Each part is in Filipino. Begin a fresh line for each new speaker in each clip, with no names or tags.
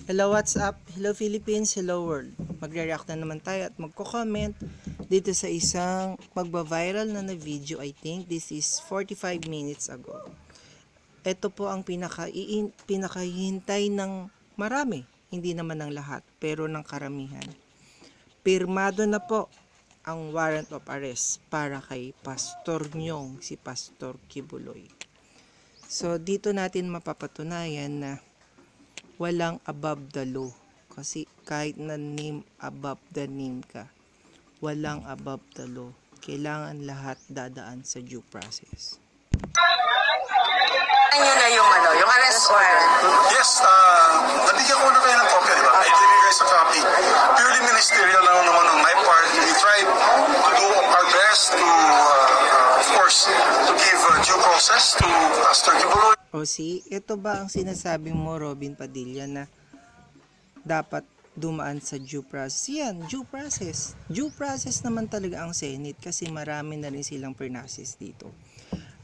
Hello, what's up? Hello Philippines, hello world. Magre-react na naman tayo at magko-comment dito sa isang magba-viral na video. I think this is 45 minutes ago. Ito po ang pinakahihintay ng marami. Hindi naman ng lahat, pero ng karamihan. Pirmado na po ang warrant of arrest para kay Pastor Nyong, si Pastor Kibuloy. So dito natin mapapatunayan na walang above the law. Kasi kahit na name above the name ka, walang above the law. Kailangan lahat dadaan sa due process.
Ano na yung arrest warrant?
Yes, nabigyan ko na kayo ng copy, diba? I gave you guys a copy. Purely ministerial lang naman on my part. We tried to do our best to, of course, to give due process to Pastor Kibuloy.
O see, ito ba ang sinasabi mo, Robin Padilla, na dapat dumaan sa due process? Yan, due process. Due process naman talaga ang Senate kasi marami na rin silang pernasis dito.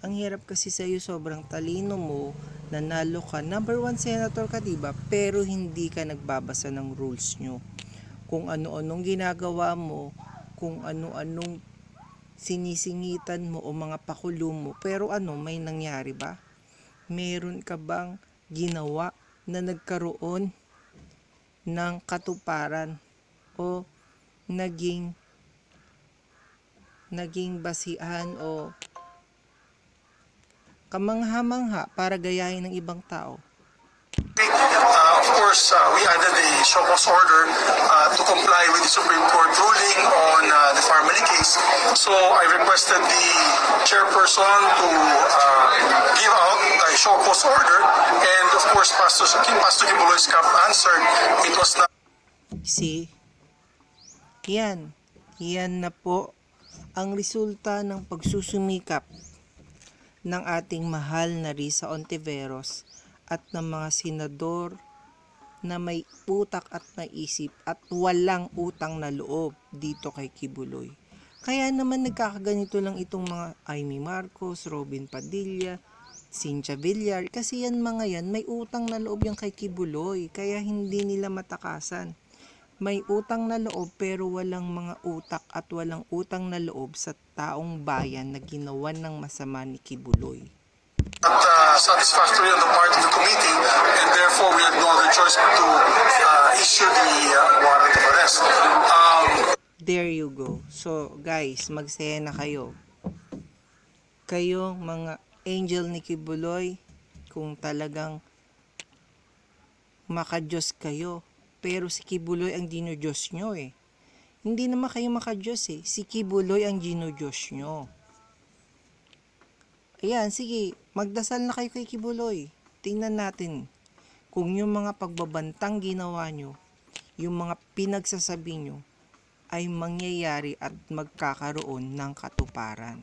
Ang hirap kasi sa'yo, sobrang talino mo, nanalo ka, number 1 senator ka, diba? Pero hindi ka nagbabasa ng rules nyo. Kung ano-anong ginagawa mo, kung ano-anong sinisingitan mo o mga pakulo mo, pero may nangyari ba? Meron ka bang ginawa na nagkaroon ng katuparan o naging basihan o kamangha-mangha para gayahin ng ibang tao?
Of course, we added a show cause order to comply with the Supreme Court ruling on the family case. So I requested the chairperson to give out a show cause order, and of course, Pastor Kibuloy's answered it was not.
See, yan na po ang resulta ng pagsusumikap ng ating mahal na Risa Ontiveros at ng mga senador na may utak at naisip at walang utang na loob dito kay Kibuloy. Kaya naman nagkakaganito lang itong mga Amy Marcos, Robin Padilla, Cynthia Villar, kasi yan mga yan may utang na loob yan kay Kibuloy, kaya hindi nila matakasan. May utang na loob pero walang mga utak at walang utang na loob sa taong bayan na ginawa ng masama ni Kibuloy.
Satisfactory on the part of the committee, and therefore we had no other choice but to issue the warrant of arrest.
There you go. So guys, magsaya na kayo. Kayo mga angel ni Kibuloy, kung talagang makadiyos kayo, pero si Kibuloy ang dinodiyos nyo eh. Hindi naman kayo makadiyos eh. Si Kibuloy ang dinodiyos nyo. Ayan, sige, magdasal na kayo kay Kibuloy. Tingnan natin kung yung mga pagbabantang ginawa nyo, yung mga pinagsasabi nyo, ay mangyayari at magkakaroon ng katuparan.